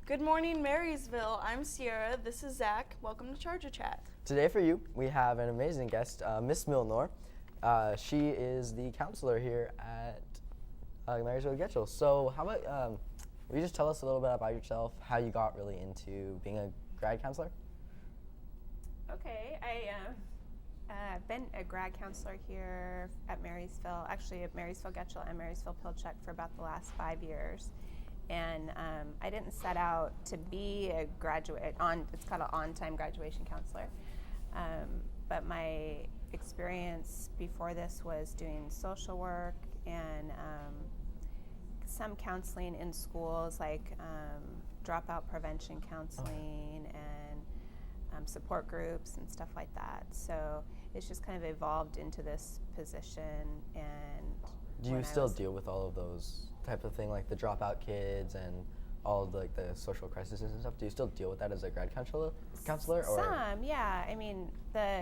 Good morning, Marysville. I'm Sierra. This is Zach. Welcome to Charger Chat. Today for you, we have an amazing guest, Miss Milnor. She is the counselor here at Marysville Getchell. So how about, will you just tell us a little bit about yourself, how you got really into being a grad counselor? Okay, I've been a grad counselor here at Marysville, actually at Marysville Getchell and Marysville Pilchuck for about the last 5 years. And I didn't set out to be a graduate, it's called an on-time graduation counselor. But my experience before this was doing social work and some counseling in schools, like dropout prevention counseling and support groups and stuff like that. So it's just kind of evolved into this position. And do you still deal with all of those type of thing, like the dropout kids and all of the social crises and stuff? Do you still deal with that as a grad counselor? Or? Some, yeah. I mean, the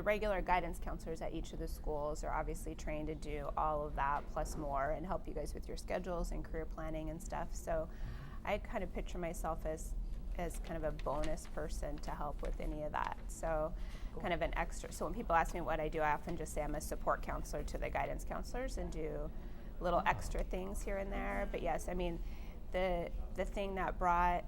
regular guidance counselors at each of the schools are obviously trained to do all of that plus more and help you guys with your schedules and career planning and stuff. So I kind of picture myself as kind of a bonus person to help with any of that. So cool. Kind of an extra. So when people ask me what I do, I often just say I'm a support counselor to the guidance counselors and do little extra things here and there. But yes, I mean, the thing that brought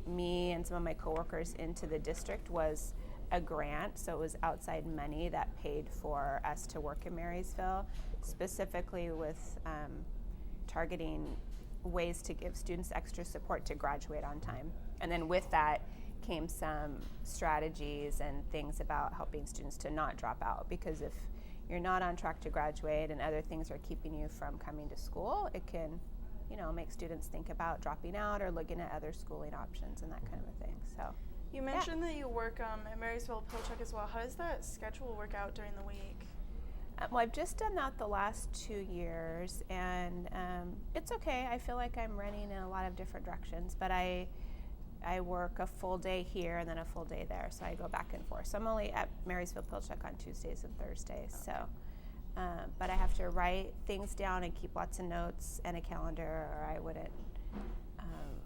me and some of my coworkers into the district was a grant. So it was outside money that paid for us to work in Marysville, specifically with targeting ways to give students extra support to graduate on time. And then with that came some strategies and things about helping students to not drop out, because if you're not on track to graduate and other things are keeping you from coming to school, it can, make students think about dropping out or looking at other schooling options and that kind of a thing. So you mentioned that you work at Marysville Pilchuck as well. How does that schedule work out during the week? Well, I've just done that the last 2 years, and it's okay. I feel like I'm running in a lot of different directions, but I work a full day here and then a full day there, so I go back and forth. So I'm only at Marysville Pilchuck on Tuesdays and Thursdays. Okay. So, but I have to write things down and keep lots of notes and a calendar, or I wouldn't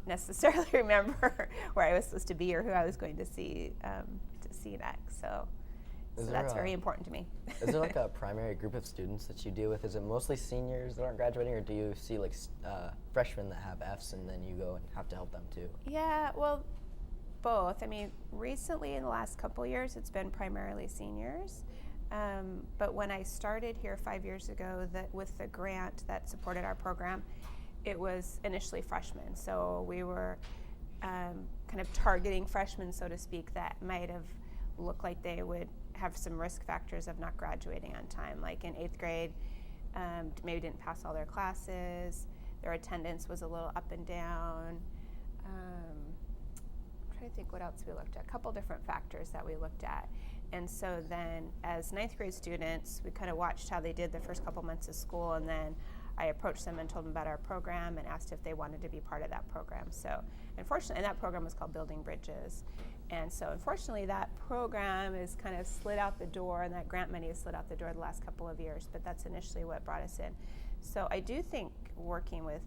necessarily remember where I was supposed to be or who I was going to see next. So that's very important to me. Is there like a primary group of students that you deal with? Is it mostly seniors that aren't graduating, or do you see like freshmen that have Fs and then you go and have to help them too? Yeah, well, both. I mean, recently in the last couple years, it's been primarily seniors. But when I started here 5 years ago, with the grant that supported our program, it was initially freshmen. So we were kind of targeting freshmen, so to speak, that might have looked like they would have some risk factors of not graduating on time. Like in 8th grade, maybe didn't pass all their classes, their attendance was a little up and down. I'm trying to think what else we looked at. A couple different factors that we looked at. And so then as 9th grade students, we kind of watched how they did the first couple months of school, and then I approached them and told them about our program and asked if they wanted to be part of that program. So unfortunately, and that program was called Building Bridges. And so unfortunately, that program is kind of slid out the door, and that grant money has slid out the door the last couple of years, but that's initially what brought us in. So I do think working with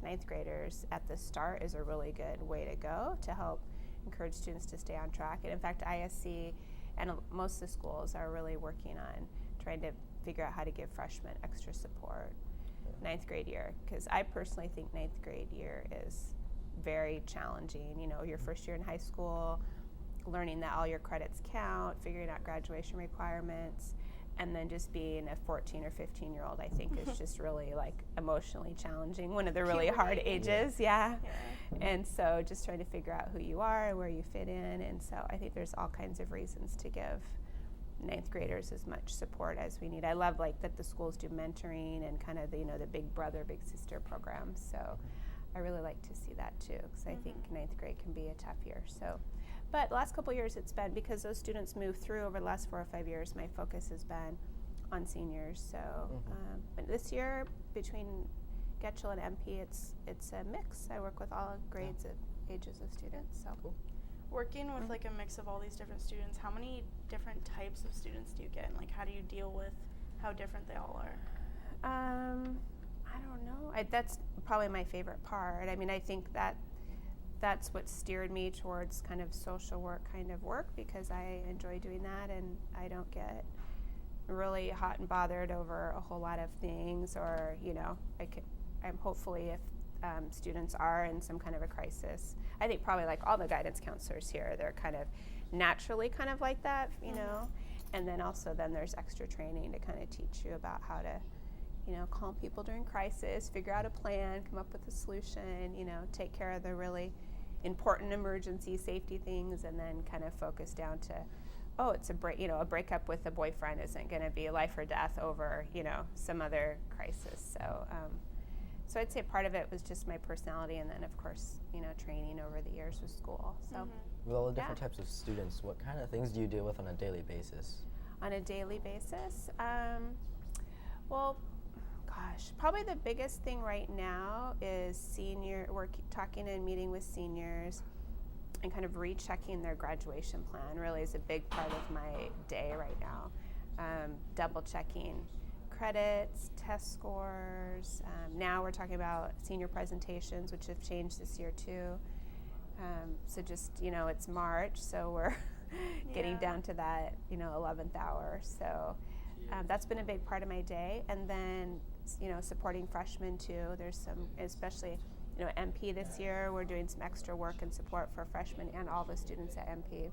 9th graders at the start is a really good way to go to help encourage students to stay on track. And in fact, ISC and most of the schools are really working on trying to figure out how to give freshmen extra support 9th grade year, because I personally think 9th grade year is very challenging. Your first year in high school, learning that all your credits count, figuring out graduation requirements, and then just being a 14 or 15-year-old, I think is just really like emotionally challenging, one of the really hard ages. Yeah. And so just trying to figure out who you are and where you fit in. And so I think there's all kinds of reasons to give 9th graders as much support as we need. I love that the schools do mentoring and kind of the big brother, big sister programs. So I really like to see that too, because I think 9th grade can be a tough year. So, but the last couple years it's been, because those students move through over the last 4 or 5 years, my focus has been on seniors. So, but this year between Getchell and MP, it's a mix. I work with all grades of ages of students. So. Cool. Working with like a mix of all these different students, how many different types of students do you get, and like how do you deal with how different they all are? I don't know. That's probably my favorite part. I mean, I think that's what steered me towards kind of social work kind of work, because I enjoy doing that and I don't get really hot and bothered over a whole lot of things, or, you know, I'm hopefully if students are in some kind of a crisis, I think probably like all the guidance counselors here, they're kind of naturally kind of like that, you know, and then also then there's extra training to kind of teach you about how to, you know, calm people during crisis, figure out a plan, come up with a solution, you know, take care of the really important emergency safety things, and then kind of focus down to, oh, it's a breakup with a boyfriend isn't going to be life or death over, you know, some other crisis. So I'd say part of it was just my personality, and then of course, you know, training over the years with school. So with all the different types of students, what kind of things do you deal with on a daily basis? On a daily basis, well, gosh, probably the biggest thing right now is we're talking and meeting with seniors and kind of rechecking their graduation plan. Really is a big part of my day right now. Double checking credits, test scores. Now we're talking about senior presentations, which have changed this year too. So just, you know, it's March, so we're getting down to that, you know, 11th hour. So that's been a big part of my day. And then, you know, supporting freshmen too. There's some, especially, you know, MP this year, we're doing some extra work and support for freshmen and all the students at MP.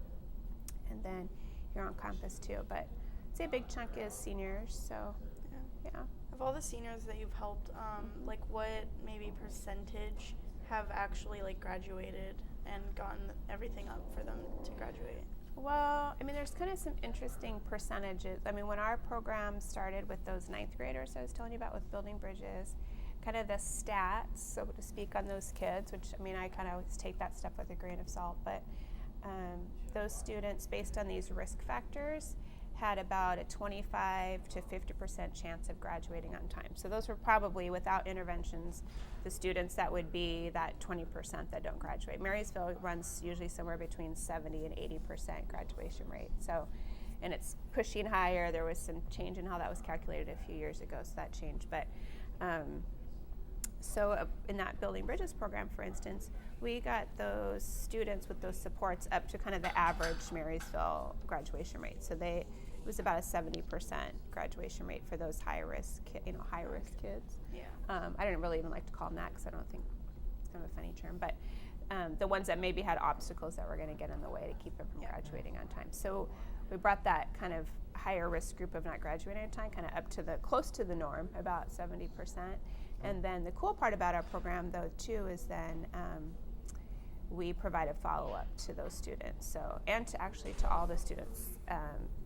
And then here on campus too. But I'd say a big chunk is seniors, so yeah. Of all the seniors that you've helped, like what maybe percentage have actually like graduated and gotten everything up for them to graduate? Well, I mean, there's kind of some interesting percentages. I mean, when our program started with those 9th graders I was telling you about with Building Bridges, kind of the stats, so to speak, on those kids, which, I mean, I kind of always take that stuff with a grain of salt, but those students, based on these risk factors, had about a 25 to 50% chance of graduating on time. So those were probably, without interventions, the students that would be that 20% that don't graduate. Marysville runs usually somewhere between 70 and 80% graduation rate. So, and it's pushing higher. There was some change in how that was calculated a few years ago, so that changed. But in that Building Bridges program, for instance, we got those students with those supports up to kind of the average Marysville graduation rate. So it was about a 70% graduation rate for those high-risk kids. Yeah. I don't really even like to call them that because I don't think it's kind of a funny term, but the ones that maybe had obstacles that were going to get in the way to keep them from graduating on time. So we brought that kind of higher risk group of not graduating on time kind of up to close to the norm, about 70%. And then the cool part about our program, though, too, is then we provide a follow-up to those students. So, and to all the students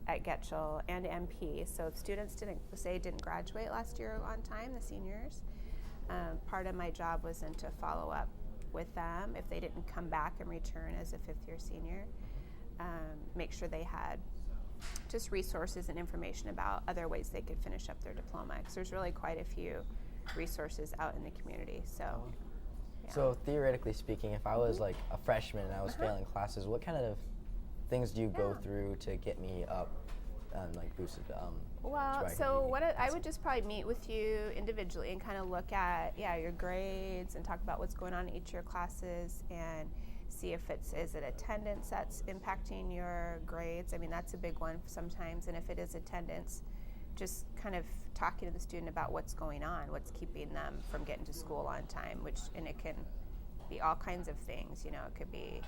at Getchell and MP. So if students didn't graduate last year on time, the seniors, part of my job was then to follow up with them if they didn't come back and return as a 5th-year senior. Make sure they had just resources and information about other ways they could finish up their diploma, because there's really quite a few resources out in the community. So, yeah. So theoretically speaking, if I was like a freshman and I was failing classes, what kind of things do you go through to get me up and like boosted? Well, so I would just probably meet with you individually and kind of look at your grades and talk about what's going on in each of your classes and see if is it attendance that's impacting your grades. I mean, that's a big one sometimes, and if it is attendance, just kind of talking to the student about what's going on, what's keeping them from getting to school on time, and it can be all kinds of things. You know, it could be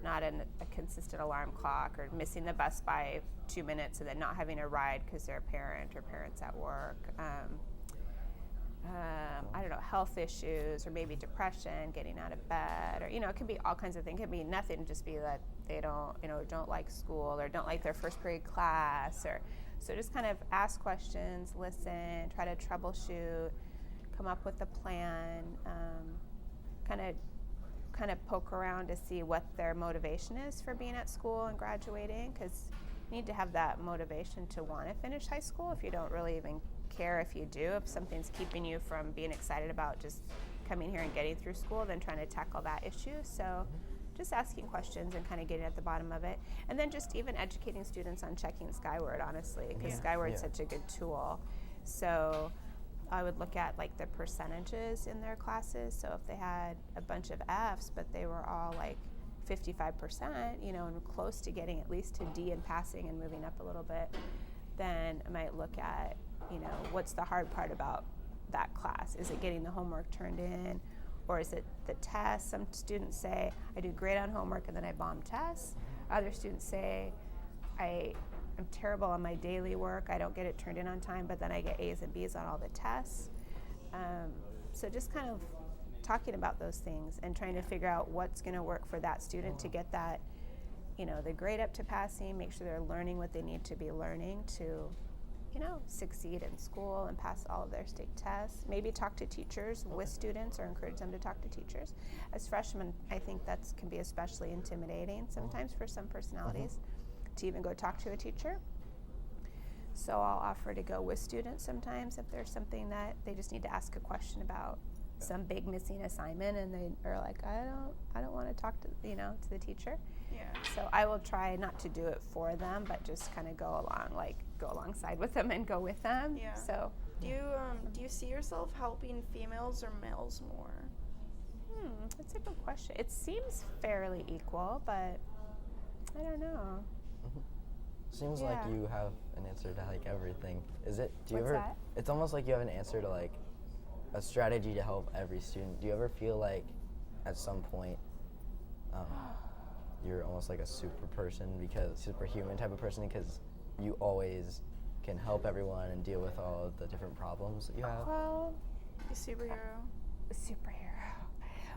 not a consistent alarm clock, or missing the bus by 2 minutes and then not having a ride because they're a parent or parents at work. I don't know, health issues, or maybe depression, getting out of bed, or, you know, it can be all kinds of things. It can be nothing, just be that they don't like school or don't like their first period class, or so just kind of ask questions, listen, try to troubleshoot, come up with a plan, kind of poke around to see what their motivation is for being at school and graduating, because you need to have that motivation to want to finish high school. If you don't really even care if you do, if something's keeping you from being excited about just coming here and getting through school, then trying to tackle that issue. So just asking questions and kind of getting at the bottom of it. And then just even educating students on checking Skyward, honestly, because Skyward's such a good tool. So I would look at like the percentages in their classes. So if they had a bunch of Fs, but they were all like 55%, you know, and close to getting at least to D in passing and moving up a little bit, then I might look at, you know, what's the hard part about that class? Is it getting the homework turned in, or is it the tests? Some students say, I do great on homework and then I bomb tests. Other students say, I'm terrible on my daily work. I don't get it turned in on time, but then I get A's and B's on all the tests. So just kind of talking about those things and trying to figure out what's going to work for that student to get that, you know, the grade up to passing, make sure they're learning what they need to be learning to, you know, succeed in school and pass all of their state tests. Maybe talk to teachers with students or encourage them to talk to teachers. As freshmen, I think that can be especially intimidating sometimes for some personalities to even go talk to a teacher. So I'll offer to go with students sometimes if there's something that they just need to ask a question about, some big missing assignment, and they are like, I don't want to talk to, you know, to the teacher. Yeah. So I will try not to do it for them, but just kind of go alongside with them and go with them. Yeah. So Do you see yourself helping females or males more? That's a good question. It seems fairly equal, but I don't know. Seems like you have an answer to like everything. Is it? Do you What's ever? that? It's almost like you have an answer to like a strategy to help every student. Do you ever feel like at some point you're almost like a superhuman type of person because you always can help everyone and deal with all of the different problems that you have? Well, A superhero.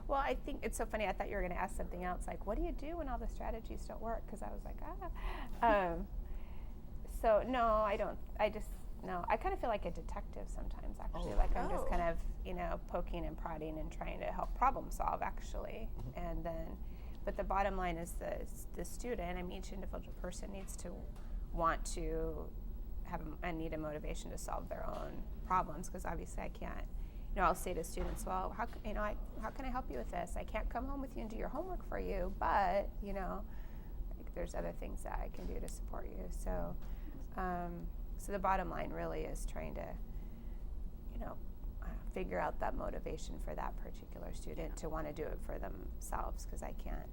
Well, I think it's so funny. I thought you were going to ask something else, like, what do you do when all the strategies don't work? Because I was like, So no, I don't. No, I kind of feel like a detective sometimes, actually. Like I'm just kind of, you know, poking and prodding and trying to help problem solve, actually. And then, but the bottom line is the student, I mean, each individual person needs to want to need a motivation to solve their own problems, because obviously I can't, you know, I'll say to students, well, how can I help you with this? I can't come home with you and do your homework for you, but, you know, like, there's other things that I can do to support you. So, so the bottom line really is trying to, you know, figure out that motivation for that particular student to want to do it for themselves, because I can't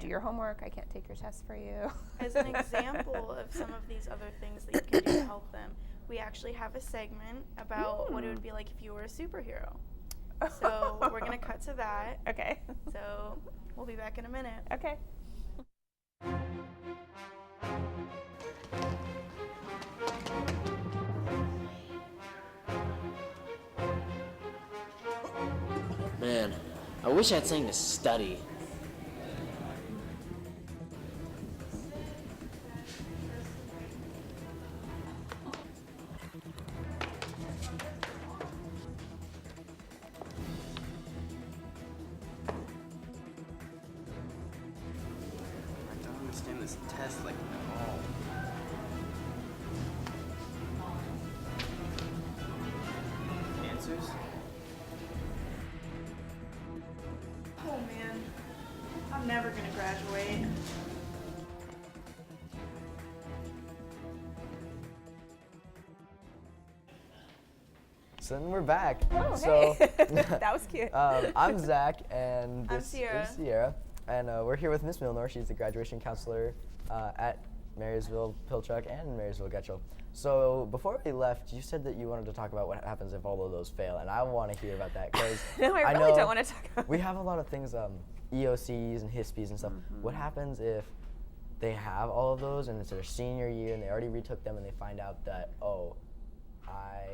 do your homework, I can't take your test for you. As an example of some of these other things that you can do to help them, we actually have a segment about what it would be like if you were a superhero. So we're going to cut to that. Okay. So we'll be back in a minute. Okay. Man, I wish I had something to study. I don't understand this test like at all. Answers? Oh man, I'm never going to graduate. So then we're back. Oh, so hey. That was cute. I'm Zach, and I'm this Sierra. is Sierra, and we're here with Miss Milnor. She's the graduation counselor at Marysville Pilchuck and Marysville Getchell. So before we left, you said that you wanted to talk about what happens if all of those fail, and I want to hear about that because No, I really don't want to talk about we have a lot of things, EOCs and HISPs and stuff. What happens if they have all of those and it's their senior year and they already retook them and they find out that, oh, I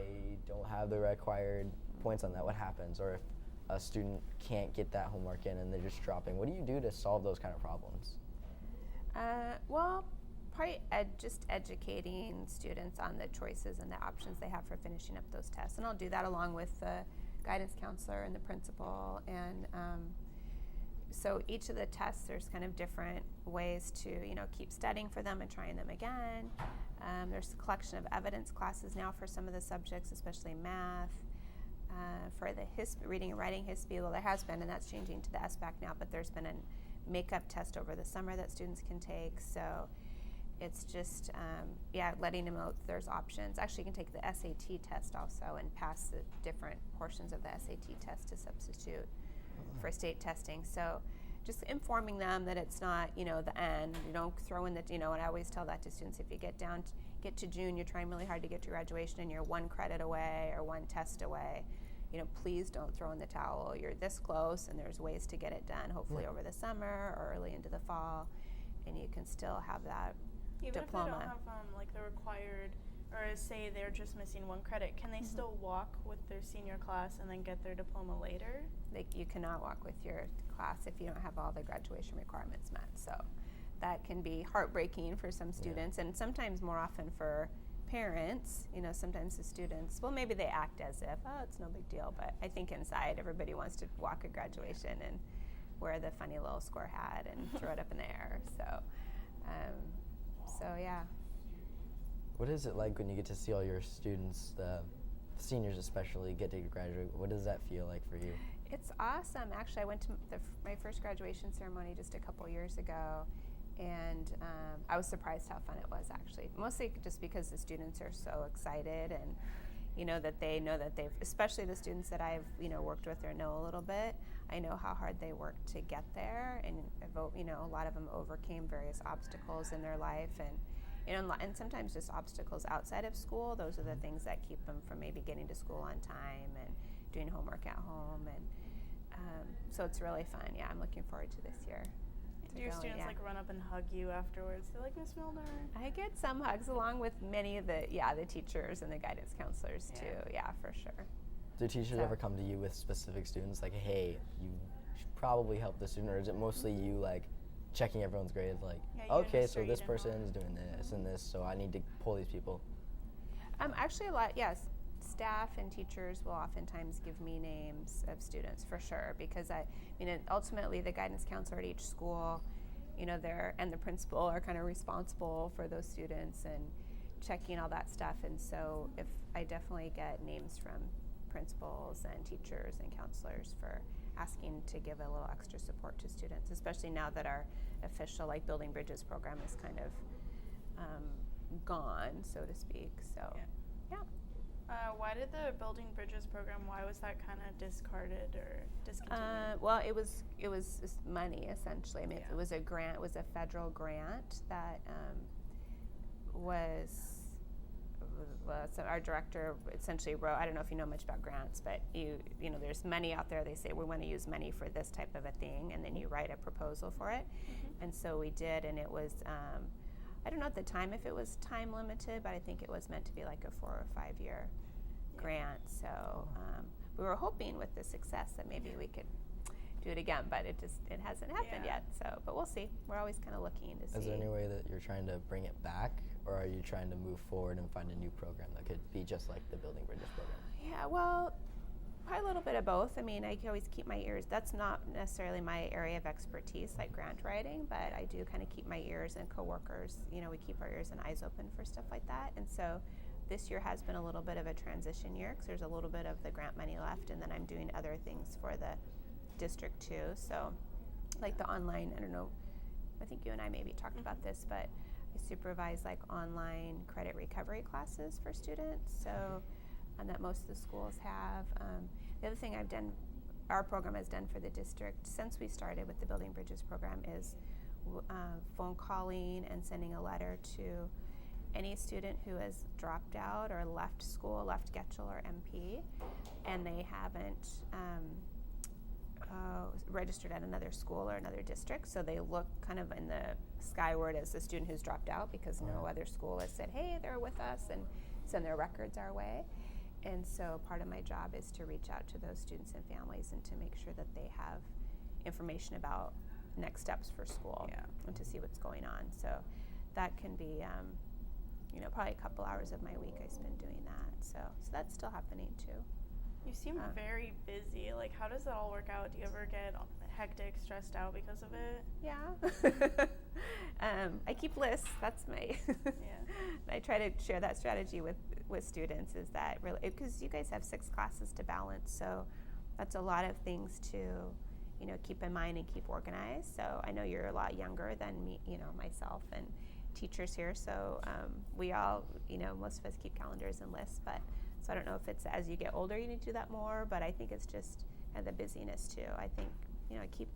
don't have the required points on that? What happens? Or if a student can't get that homework in and they're just dropping, what do you do to solve those kind of problems? Well, probably just educating students on the choices and the options they have for finishing up those tests. And I'll do that along with the guidance counselor and the principal. And so each of the tests, there's kind of different ways to, you know, keep studying for them and trying them again. There's a collection of evidence classes now for some of the subjects, especially math. For the reading and writing HISP, well, there has been, and that's changing to the SBAC now, but there's been a makeup test over the summer that students can take. So it's just, letting them know there's options. Actually, you can take the SAT test also and pass the different portions of the SAT test to substitute for state testing. So just informing them that it's not, the end. You don't throw in and I always tell that to students, if you get to June, you're trying really hard to get to graduation and you're one credit away or one test away, please don't throw in the towel. You're this close and there's ways to get it done, hopefully over the summer or early into the fall, and you can still have that Even diploma. if they don't have like the required, or say they're just missing one credit, can they still walk with their senior class and then get their diploma later? You cannot walk with your class if you don't have all the graduation requirements met. So that can be heartbreaking for some students, and sometimes more often for parents. Sometimes the students, well, maybe they act as if, oh, it's no big deal, but I think inside everybody wants to walk at graduation and wear the funny little score hat and throw it up in the air. So yeah. What is it like when you get to see all your students, the seniors especially, get to graduate? What does that feel like for you? It's awesome. Actually, I went to my first graduation ceremony just a couple years ago, and I was surprised how fun it was, actually. Mostly just because the students are so excited, and that they know that they've, especially the students that I've worked with or know a little bit. I know how hard they worked to get there, and a lot of them overcame various obstacles in their life, and sometimes just obstacles outside of school. Those are the things that keep them from maybe getting to school on time and doing homework at home, and so it's really fun. Yeah, I'm looking forward to this year. Do your students run up and hug you afterwards? They're like, Miss Milner. I get some hugs along with many of the teachers and the guidance counselors too. Yeah, for sure. Do teachers ever come to you with specific students, like, hey, you should probably help this student, or is it mostly you like checking everyone's grades, like, okay, so this person is doing this and this, so I need to pull these people? Actually, a lot, yes. Staff and teachers will oftentimes give me names of students, for sure, because ultimately the guidance counselor at each school, and the principal are kind of responsible for those students and checking all that stuff. And so if I definitely get names from principals and teachers and counselors for asking to give a little extra support to students, especially now that our official Building Bridges program is kind of gone, so to speak. So yeah. Why did the Building Bridges program, why was that kind of discarded or discontinued? Well, it was money, essentially. It was a grant. It was a federal grant that so our director essentially wrote. I don't know if you know much about grants, but there's money out there. They say we want to use money for this type of a thing, and then you write a proposal for it. Mm-hmm. And so we did, and it was. I don't know at the time if it was time limited, but I think it was meant to be like a 4 or 5 year grant. So we were hoping with the success that maybe we could do it again, but it hasn't happened yet. So, but we'll see. We're always kind of looking to see. Is there any way that you're trying to bring it back, or are you trying to move forward and find a new program that could be just like the Building Bridges program? Yeah, well, probably a little bit of both. I mean, I can always keep my ears. That's not necessarily my area of expertise, like grant writing, but I do kind of keep my ears, and coworkers, we keep our ears and eyes open for stuff like that. And so this year has been a little bit of a transition year because there's a little bit of the grant money left, and then I'm doing other things for the district too. So like the online, I don't know, I think you and I maybe talked about this, but I supervise like online credit recovery classes for students. So and that most of the schools have. The other thing our program has done for the district since we started with the Building Bridges program is phone calling and sending a letter to any student who has dropped out or left school, left Getchell or MP, and they haven't registered at another school or another district. So they look kind of in the skyward as the student who's dropped out because no other school has said, hey, they're with us, and send their records our way. And so part of my job is to reach out to those students and families and to make sure that they have information about next steps for school and to see what's going on. So that can be, probably a couple hours of my week I spend doing that. So that's still happening too. You seem very busy. Like, how does that all work out? Do you ever get hectic, stressed out because of it? Yeah. I keep lists. That's my. I try to share that strategy with students. Is that really because you guys have 6 classes to balance, so that's a lot of things to, keep in mind and keep organized. So I know you're a lot younger than me, myself, and teachers here, so we all, most of us keep calendars and lists, but so I don't know if it's as you get older you need to do that more, but I think it's just kind of the busyness too. I think,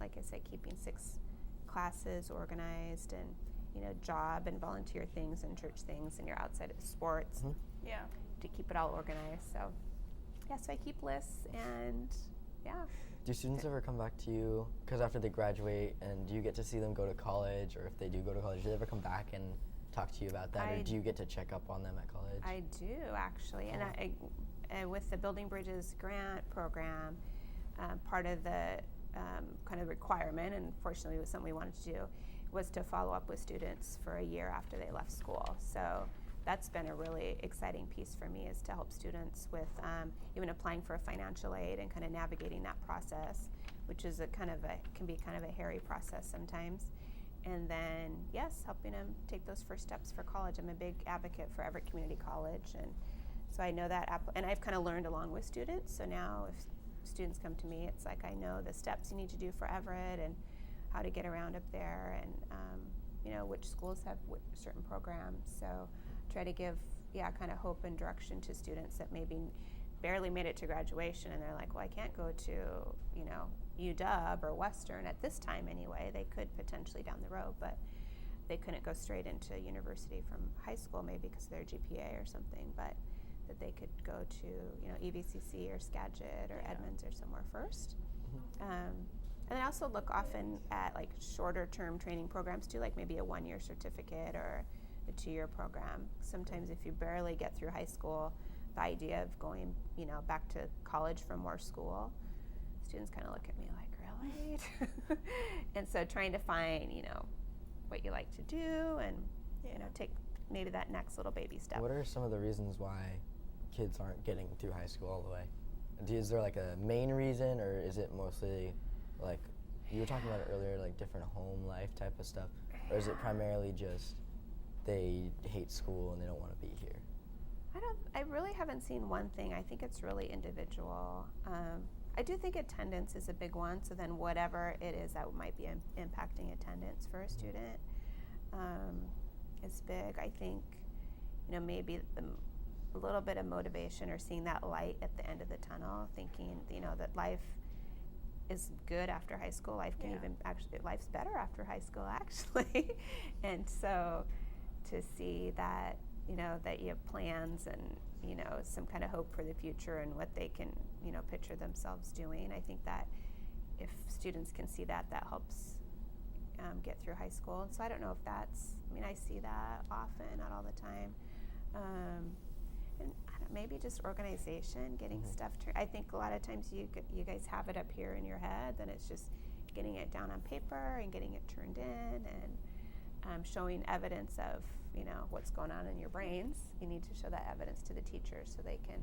like I said, keeping 6 classes organized and, job and volunteer things and church things and your outside of sports. Mm-hmm. Yeah. To keep it all organized. So, yeah, so I keep lists and, yeah. Do students ever come back to you, because after they graduate, and do you get to see them go to college, or if they do go to college, do they ever come back and talk to you about that, or do you get to check up on them at college? I do, actually. And I with the Building Bridges grant program, part of the kind of requirement, and fortunately it was something we wanted to do, was to follow up with students for a year after they left school. So that's been a really exciting piece for me, is to help students with even applying for a financial aid and kind of navigating that process, which is can be kind of a hairy process sometimes. And then, yes, helping them take those first steps for college. I'm a big advocate for Everett Community College, and so I know that, and I've kind of learned along with students. So now if students come to me, it's like I know the steps you need to do for Everett and how to get around up there, and which schools have certain programs. So try to give, kind of hope and direction to students that maybe barely made it to graduation, and they're like, well, I can't go to, UW or Western at this time anyway. They could potentially down the road, but they couldn't go straight into university from high school, maybe because of their GPA or something, but that they could go to, EVCC or Skagit or Edmonds or somewhere first. And I also look often at like shorter term training programs too, like maybe a 1-year certificate or a 2-year program. Sometimes if you barely get through high school, the idea of going, back to college for more school, students kind of look at me like, really? And so trying to find, what you like to do and, take maybe that next little baby step. What are some of the reasons why kids aren't getting through high school all the way? Is there like a main reason, or is it mostly like you were talking about it earlier, like different home life type of stuff, or is it primarily just they hate school and they don't want to be here? I really haven't seen one thing. I think it's really individual. I do think attendance is a big one, so then whatever it is that might be impacting attendance for a student is big. I think, maybe a little bit of motivation or seeing that light at the end of the tunnel, thinking, that life is good after high school. Life can even actually, life's better after high school actually. And so to see that, that you have plans and, some kind of hope for the future and what they can, picture themselves doing. I think that if students can see that, that helps get through high school. And so I don't know if that's, I see that often, not all the time. And maybe just organization, getting stuff. I think a lot of times you guys have it up here in your head, then it's just getting it down on paper and getting it turned in and showing evidence of, what's going on in your brains. You need to show that evidence to the teachers so they can,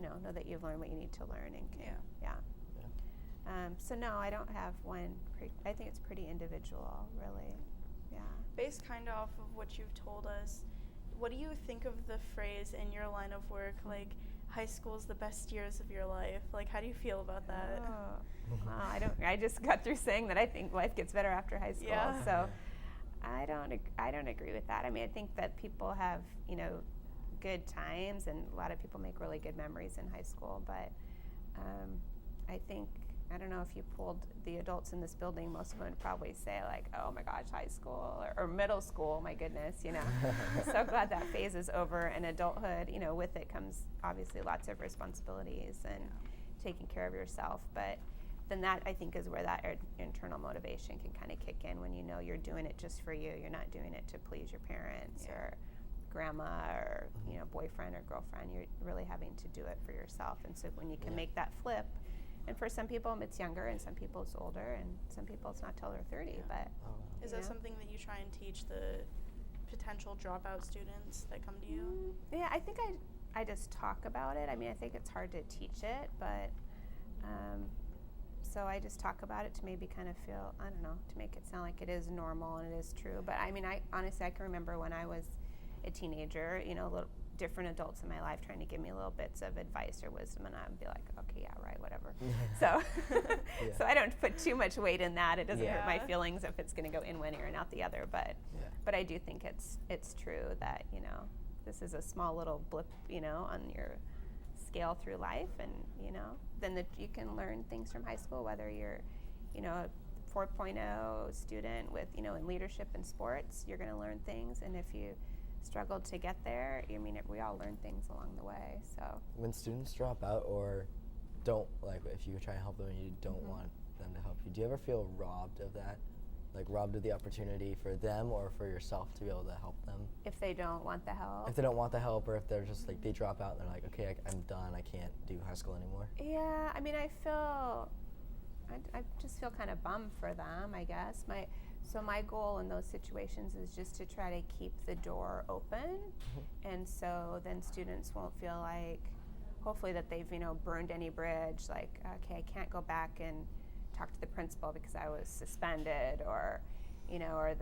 know that you've learned what you need to learn and can, so no, I don't have one. I think it's pretty individual, really. Yeah. Based kind of off of what you've told us, what do you think of the phrase in your line of work, like, high school is the best years of your life? Like, how do you feel about that? Oh, wow, I just got through saying that I think life gets better after high school. Yeah. So I don't agree with that. I think that people have, good times, and a lot of people make really good memories in high school, but I don't know if you polled the adults in this building, most of them would probably say like, oh my gosh, high school or middle school, my goodness, So glad that phase is over, and adulthood, with it comes obviously lots of responsibilities and taking care of yourself, but then that I think is where that internal motivation can kind of kick in when you're doing it just for you. You're not doing it to please your parents or grandma or boyfriend or girlfriend. You're really having to do it for yourself, and so when you can make that flip. And for some people it's younger, and some people it's older, and some people it's not till they're 30. But is that something that you try and teach the potential dropout students that come to you? Yeah, I think I just talk about it. I think it's hard to teach it, but so I just talk about it to maybe kind of feel, I don't know, to make it sound like it is normal and it is true. But I honestly, I can remember when I was a teenager, different adults in my life trying to give me little bits of advice or wisdom, and I'd be like, okay, yeah, right, whatever. So, so I don't put too much weight in that. It doesn't hurt my feelings if it's going to go in one ear and out the other. But I do think it's true that, you know, this is a small little blip, you know, on your scale through life, and, you know, then that you can learn things from high school, whether you're, you know, a 4.0 student with, you know, in leadership and sports, you're going to learn things, and if you struggled to get there, I mean, we all learn things along the way. So when students drop out or don't, like, if you try to help them and you don't want them to help you, do you ever feel robbed of that? Like, robbed of the opportunity for them or for yourself to be able to help them? If they don't want the help? If they don't want the help, or if they're just like, they drop out and they're like, okay, I'm done, I can't do high school anymore. Yeah, I mean, I just feel kind of bummed for them, I guess. My goal in those situations is just to try to keep the door open, and so then students won't feel like, hopefully, that they've, you know, burned any bridge, like, okay, I can't go back and talk to the principal because I was suspended, or, you know, or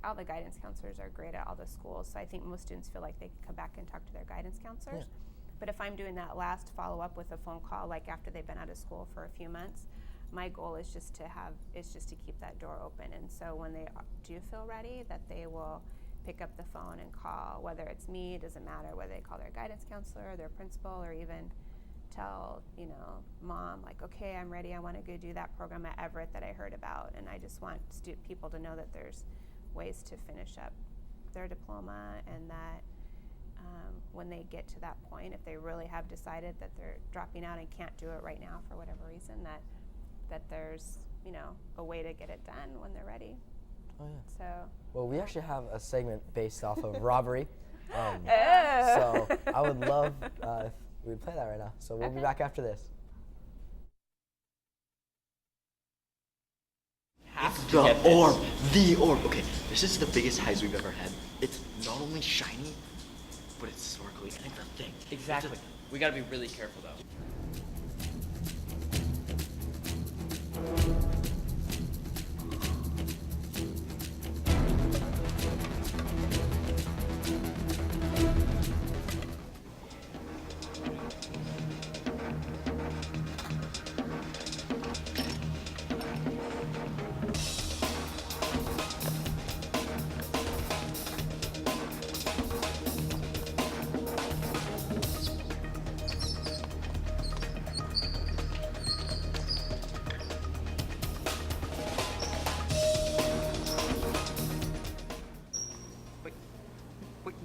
all the guidance counselors are great at all the schools, so I think most students feel like they can come back and talk to their guidance counselors. Yeah. But if I'm doing that last follow-up with a phone call, like after they've been out of school for a few months, my goal is just to keep that door open, and so when they do feel ready, that they will pick up the phone and call, whether it's me, it doesn't matter, whether they call their guidance counselor, their principal, or even tell, you know, mom, like, okay, I'm ready, I want to go do that program at Everett that I heard about, and I just want people to know that there's ways to finish up their diploma, and that when they get to that point, if they really have decided that they're dropping out and can't do it right now for whatever reason, that there's, you know, a way to get it done when they're ready. Oh, yeah. So. Well, we actually have a segment based off of robbery. Oh. So I would love if we'd play that right now. So we'll be back after this. The orb. Okay, this is the biggest heist we've ever had. It's not only shiny, but it's sparkly, and it's a thing. Exactly. We gotta be really careful though.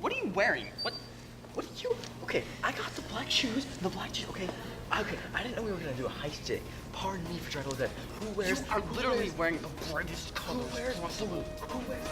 What are you wearing? What are you? Okay, I got the black shoes, okay. Okay, I didn't know we were gonna do a heist today. Pardon me for trying to look that. Who wears? You are literally wearing the brightest color. Who wears blue? Who wears?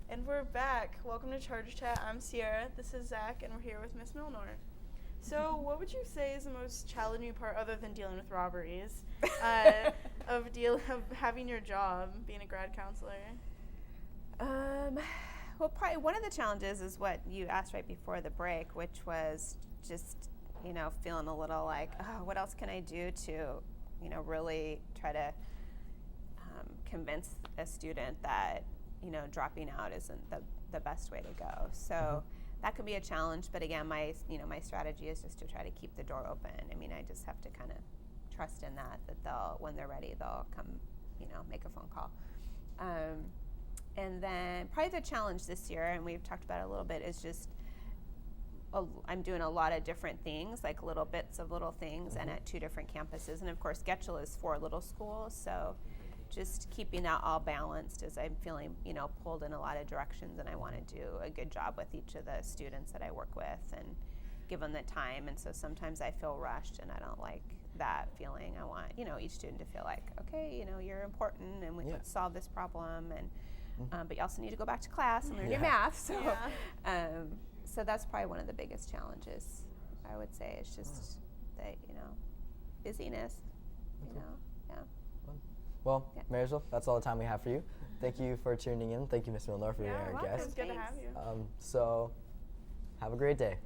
And we're back. Welcome to Charge Chat. I'm Sierra. This is Zach, and we're here with Miss Milnor. So, what would you say is the most challenging part, other than dealing with robberies, of having your job, being a grad counselor? Well, probably one of the challenges is what you asked right before the break, which was just, you know, feeling a little like, oh, what else can I do to, you know, really try to convince a student that, you know, dropping out isn't the best way to go. So that could be a challenge, but again, my strategy is just to try to keep the door open. I mean, I just have to kind of trust in that when they're ready, they'll come, you know, make a phone call. And then probably the challenge this year, and we've talked about it a little bit, is just I'm doing a lot of different things, like little bits of little things, and at 2 different campuses. And of course, Getchell is 4 little schools, so just keeping that all balanced as I'm feeling, pulled in a lot of directions, and I want to do a good job with each of the students that I work with and give them the time. And so sometimes I feel rushed, and I don't like that feeling. I want, each student to feel like, okay, you're important, and let's solve this problem. And but you also need to go back to class and learn your math. So, so that's probably one of the biggest challenges, I would say. It's just that, busyness, Well, Marysville, that's all the time we have for you. Thank you for tuning in. Thank you, Ms. Milnor, for being our guest. It's good to have you. So, have a great day.